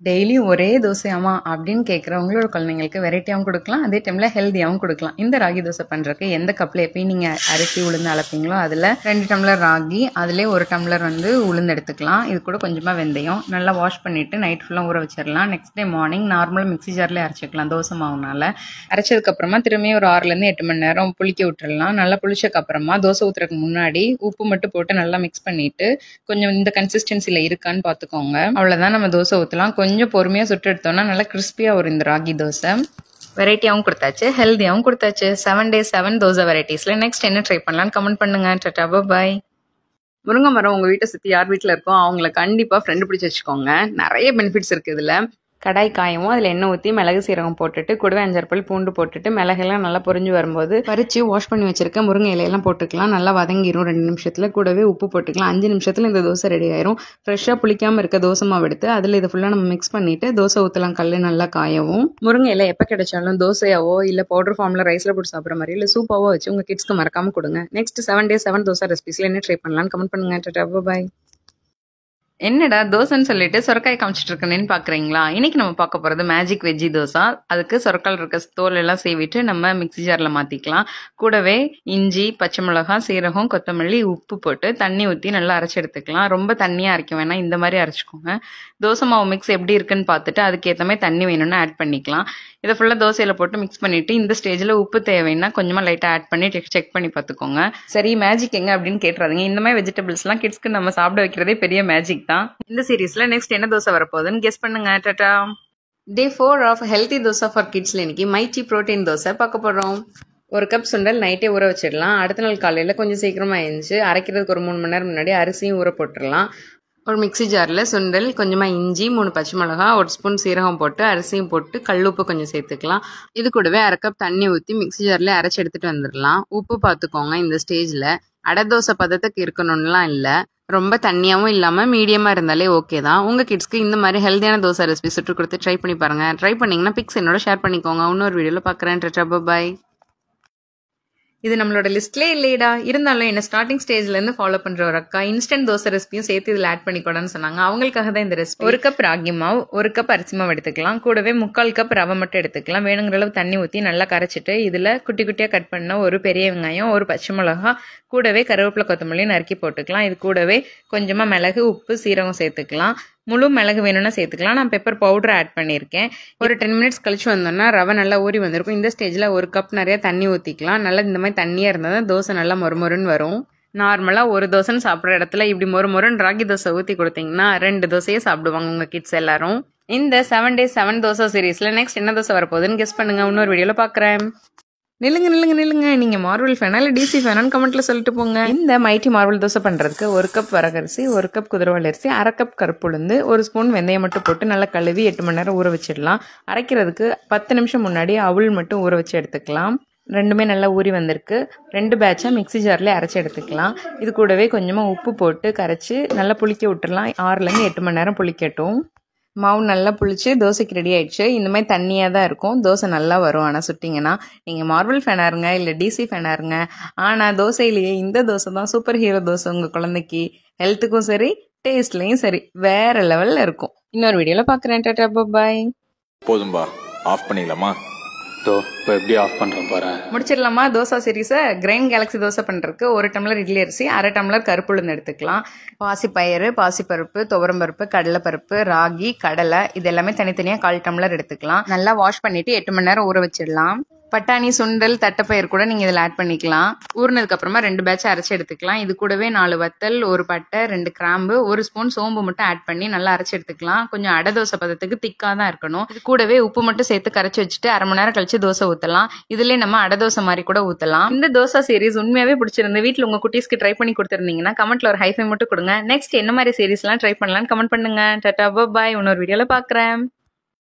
டெய்லியும் ஒரே தோசையாமா அப்படின்னு கேட்குறவங்களோட குழந்தைங்களுக்கு வெரைட்டியாகவும் கொடுக்கலாம், அதே டைமில் ஹெல்த்தியாகவும் கொடுக்கலாம். இந்த ராகி தோசை பண்ணுறதுக்கு எந்த கப்பில் எப்பயும் நீங்கள் அரிசி உளுந்து அளப்பீங்களோ அதில் 2 டம்ளர் ராகி, அதிலே 1 டம்ளர் உளுந்து எடுத்துக்கலாம். இது கூட கொஞ்சமாக வெந்தயம் நல்லா வாஷ் பண்ணிவிட்டு நைட் ஃபுல்லாக ஊற வச்சிடலாம். நெக்ஸ்ட் டே மார்னிங் நார்மலாக மிக்ஸி ஜார்லேயே அரைச்சிக்கலாம் தோசை மாவுனால. அரைச்சதுக்கப்புறமா திரும்பியும் ஒரு 6லேருந்து 8 மணி நேரம் புளிக்க விட்டுடலாம். நல்லா புளிச்சக்கப்புறமா தோசை ஊற்றுறதுக்கு முன்னாடி உப்பு மட்டும் போட்டு நல்லா மிக்ஸ் பண்ணிவிட்டு கொஞ்சம் இந்த கன்சிஸ்டன்சியில் இருக்கான்னு பார்த்துக்கோங்க. அவ்வளோதான், நம்ம தோசை ஊற்றலாம். கொஞ்சம் பொறுமையாக சுட்டு எடுத்தோம்னா நல்லா கிறிஸ்பியாக வரும் இந்த ராகி தோசை. வெரைட்டியாகவும் கொடுத்தாச்சு, ஹெல்த்தியாகவும் கொடுத்தாச்சு. 7 days 7 தோசை வெரைட்டிஸில் நெக்ஸ்ட் என்ன ட்ரை பண்ணலான்னு கமெண்ட் பண்ணுங்க. டாடா பாய். முருங்கை மரம் உங்கள் வீட்டை சுற்றி யார் வீட்டில் இருக்கோ அவங்கள கண்டிப்பாக ஃப்ரெண்டு பிடிச்சி வச்சுக்கோங்க. நிறைய பெனிஃபிட்ஸ் இருக்குது இதில். கடாய் காயவும் அதில் எண்ணெய் ஊற்றி மிளகு சீரகம் போட்டுட்டு கூடவே 5 பல் பூண்டு போட்டுட்டு மிளகெல்லாம் நல்லா பொரிஞ்சு வரும்போது பறித்து வாஷ் பண்ணி வச்சிருக்க முருங்கை இலையெல்லாம் போட்டுக்கலாம். நல்லா வதங்கிடும் 2 நிமிஷத்தில். கூடவே உப்பு போட்டுக்கலாம். 5 நிமிஷத்தில் இந்த தோசை ரெடி ஆயிரும். ஃப்ரெஷ்ஷாக புளிக்காமல் இருக்க தோசை மாவு எடுத்து அதில் இதை ஃபுல்லாக நம்ம மிக்ஸ் பண்ணிவிட்டு தோசை ஊற்றலாம். கல் நல்லா காயவும். முருங்கை இலை எப்போ கிடைச்சாலும் தோசையாவோ இல்லை பவுடர் ஃபார்மில் ரைஸில் போட்டு சாப்பிட்ற மாதிரி இல்லை சூப்பாவோ வச்சு உங்கள் கிட்ஸ்க்கு மறக்காமல் கொடுங்க. நெக்ஸ்ட் 7 days 7 தோசை ரெசிபிஸில் என்ன ட்ரை பண்ணலான்னு கமெண்ட் பண்ணுங்க. டாடா பாய். என்னடா தோசைன்னு சொல்லிட்டு சொரக்காய் காமிச்சிட்டு இருக்கேன்னு பார்க்குறீங்களா? இன்னைக்கு நம்ம பார்க்க போகிறது மேஜிக் வெஜ்ஜி தோசை. அதுக்கு சொரக்கால் இருக்க தோல் எல்லாம் சீவிட்டு நம்ம மிக்ஸி ஜாரில் மாற்றிக்கலாம். கூடவே இஞ்சி, பச்சை மிளகாய், சீரகம், கொத்தமல்லி, உப்பு போட்டு தண்ணி ஊற்றி நல்லா அரைச்சி எடுத்துக்கலாம். ரொம்ப தண்ணியாக அரைக்க வேணாம், இந்த மாதிரி அரைச்சிக்கோங்க. தோசை மாவு மிக்ஸ் எப்படி இருக்குன்னு பார்த்துட்டு அதுக்கேற்ற மாதிரி தண்ணி வேணும்னு ஆட் பண்ணிக்கலாம். இதை ஃபுல்லாக தோசையில் போட்டு மிக்ஸ் பண்ணிவிட்டு இந்த ஸ்டேஜில் உப்பு தேவைன்னா கொஞ்சமாக லைட்டாக ஆட் பண்ணி செக் பண்ணி பார்த்துக்கோங்க. சரி மேஜிக் எங்க அப்படின்னு கேட்டுறாதீங்க. இந்த மாதிரி வெஜிடபிள்ஸ்லாம் கிட்ஸ்க்கு நம்ம சாப்பிட வைக்கிறதே பெரிய மேஜிக் தான். இந்த சீரீஸ்ல நெக்ஸ்ட் என்ன தோசை வரப்போகுதுன்னு கெஸ் பண்ணுங்க. டாடா. Day 4 of healthy dosa for கிட்ஸ்ல இன்னைக்கு மைட்டி ப்ரோட்டீன் தோசை பார்க்க போகிறோம். 1 கப் சுண்டல் நைட்டே ஊற வச்சிடலாம். அடுத்த நாள் காலையில் கொஞ்சம் சீக்கிரமாக எழுந்துச்சு அரைக்கிறதுக்கு ஒரு 3 மணி நேரம் முன்னாடி அரிசியும் ஊற போட்டுடலாம். ஒரு மிக்ஸி ஜாரில் சுண்டல், கொஞ்சமாக இஞ்சி, 3 பச்சை மிளகா, 1 ஸ்பூன் சீரகம் போட்டு அரிசியும் போட்டு கல்லுப்பு கொஞ்சம் சேர்த்துக்கலாம். இது கூடவே 1/2 கப் தண்ணி ஊற்றி மிக்ஸி ஜாரில் அரைச்சி எடுத்துகிட்டு வந்துடலாம். உப்பு பார்த்துக்கோங்க. இந்த ஸ்டேஜில் அடை தோசை பதத்துக்கு இருக்கணும்லாம் இல்லை, ரொம்ப தண்ணியாகவும் இல்லாமல் மீடியமாக இருந்தாலே ஓகே தான். உங்கள் கிட்ஸ்க்கு இந்த மாதிரி ஹெல்த்தியான தோசை ரெசிபி சுட்டு கொடுத்து ட்ரை பண்ணி பாருங்கள். ட்ரை பண்ணிங்கன்னா பிக்ஸ் என்னோட ஷேர் பண்ணிக்கோங்க. இன்னொரு வீடியோவில் பார்க்குறேன். டாடா பாய். இது நம்மளோட லிஸ்ட்லேயே இல்லையடா, இருந்தாலும் என்ன ஸ்டார்டிங் ஸ்டேஜ்லேருந்து ஃபாலோ பண்ணுற ஒரு அக்கா இன்ஸ்டன்ட் தோசை ரெசிபியும் சேர்த்து இதில் ஆட் பண்ணிக்கூடாதுன்னு சொன்னாங்க. அவங்களுக்காக தான் இந்த ரெசிபி. 1 கப் ராகி மாவு, 1 கப் அரிசி மாவு எடுத்துக்கலாம். கூடவே 3/4 கப் ரவை மட்டும் எடுத்துக்கலாம். வேணுங்கிற அளவு தண்ணி ஊற்றி நல்லா கரைச்சிட்டு இதில் குட்டி குட்டியாக கட் பண்ண ஒரு பெரிய வெங்காயம், 1 பச்சை மிளகா, கூடவே கருவேப்பிலை, கொத்தமல்லி நறுக்கி போட்டுக்கலாம். இது கூடவே கொஞ்சமாக மிளகு, உப்பு, சீரகம் சேர்த்துக்கலாம். முழு மிளகு வேணும்னா சேர்த்துக்கலாம். நான் பெப்பர் பவுடர் ஆட் பண்ணியிருக்கேன். ஒரு 10 மினிட்ஸ் கழிச்சு வந்தோம்னா ரவை நல்லா ஊறி வந்திருக்கும். இந்த ஸ்டேஜில் 1 கப் நிறைய தண்ணி ஊற்றிக்கலாம். நல்லா இந்த மாதிரி தண்ணியாக இருந்தால் தான் தோசை நல்லா மொறுமொறுன்னு வரும். நார்மலாக ஒரு தோசைன்னு சாப்பிட்ற இடத்துல இப்படி மொறுமொறுன்னு ராகி தோசை ஊற்றி கொடுத்தீங்கன்னா 2 தோசையே சாப்பிடுவாங்க உங்கள் கிட்ஸ் எல்லாரும். இந்த 7 days 7 தோசை சீரீஸில் நெக்ஸ்ட் என்ன தோசை வரப்போகுதுன்னு கெஸ் பண்ணுங்க. இன்னொரு வீடியோவில் பார்க்குறேன். நில்லுங்க, நீங்க மார்வல் ஃபேனா இல்லை டிசி ஃபேனான்னு கமெண்ட்ல சொல்லிட்டு போங்க. இந்த மைட்டி மார்வல் தோசை பண்றதுக்கு 1 கப் வரகரிசி, 1 கப் குதிரவாளி அரிசி, 1/2 கப் கருப்புளுந்து, 1 ஸ்பூன் வெந்தயம் மட்டும் போட்டு நல்லா கழுவி 8 மணி நேரம் ஊற வச்சிடலாம். அரைக்கிறதுக்கு 10 நிமிஷம் முன்னாடி அவல் மட்டும் ஊற வச்சு எடுத்துக்கலாம். ரெண்டுமே நல்லா ஊறி வந்திருக்கு. 2 பேட்சாக மிக்ஸி ஜார்லேயே அரைச்சி எடுத்துக்கலாம். இது கூடவே கொஞ்சமாக உப்பு போட்டு கரைச்சி நல்லா புளிக்க விட்டுறலாம். 6லேருந்து 8 மணி நேரம் புளிக்கட்டும். மாவு நல்லா புளிச்சு தோசைக்கு ரெடி ஆயிடுச்சு. இந்த மாதிரி தண்ணியாக தான் இருக்கும். தோசை நல்லா வரும். ஆனால் சுட்டிங்கன்னா நீங்கள் மார்வல் ஃபேனாக இருங்க இல்லை டிசி ஃபேனாக இருங்க, ஆனால் தோசையிலேயே இந்த தோசை தான் சூப்பர் ஹீரோ தோசை. உங்கள் குழந்தைக்கு ஹெல்த்துக்கும் சரி டேஸ்ட்லேயும் சரி வேற லெவலில் இருக்கும். இன்னொரு வீடியோவில் பார்க்குறேன். டாடா பாய். போதும்பா, ஆஃப் பண்ணிடலாமா? இப்போ எப்படி ஆஃப் பண்ணுறோம் பாரு. முடிச்சிடலாமா தோசை சீரீஸை? கிரைன் கேலக்ஸி தோசை பண்ணுறதுக்கு 1 டம்ளர் இட்லி அரிசி, 1/2 டம்ளர் கருப்புளுந்து எடுத்துக்கலாம். பாசிப்பயிறு, பாசிப்பருப்பு, துவரம்பருப்பு, கடலைப்பருப்பு, ராகி, கடலை இது எல்லாமே தனித்தனியாக 1/4 டம்ளர் எடுத்துக்கலாம். நல்லா வாஷ் பண்ணிட்டு 8 மணி நேரம் ஊற வச்சிடலாம். பட்டாணி, சுண்டல், தட்டைப்பயிர் கூட நீங்கள் இதில் ஆட் பண்ணிக்கலாம். ஊறினதுக்கு அப்புறமா 2 பேட்ச் அரைச்சி எடுத்துக்கலாம். இது கூடவே 4 வத்தல், 1 பட்டை, 2 கிராம்பு, 1 ஸ்பூன் சோம்பு மட்டும் ஆட் பண்ணி நல்லா அரைச்சி எடுத்துக்கலாம். கொஞ்சம் அடை தோசை பதத்துக்கு திக்காக தான் இருக்கணும். இது கூடவே உப்பு மட்டும் சேர்த்து கரைச்சி வச்சுட்டு 1/2 மணி நேரம் கழிச்சு தோசை ஊற்றலாம். இதுலேயே நம்ம அடை தோசை மாதிரி கூட ஊற்றலாம். இந்த தோசை சீரீஸ் உண்மையாகவே பிடிச்சிருந்து வீட்டில் உங்கள் குட்டீஸ்க்கு ட்ரை பண்ணி கொடுத்துருந்தீங்கன்னா கமெண்ட்ல ஒரு ஹைஃபை மட்டும் கொடுங்க. நெக்ஸ்ட் என்ன மாதிரி சீரீஸ்லாம் ட்ரை பண்ணலான்னு கமெண்ட் பண்ணுங்க. டாடா பாய். இன்னொரு வீடியோவில் பார்க்குறேன்.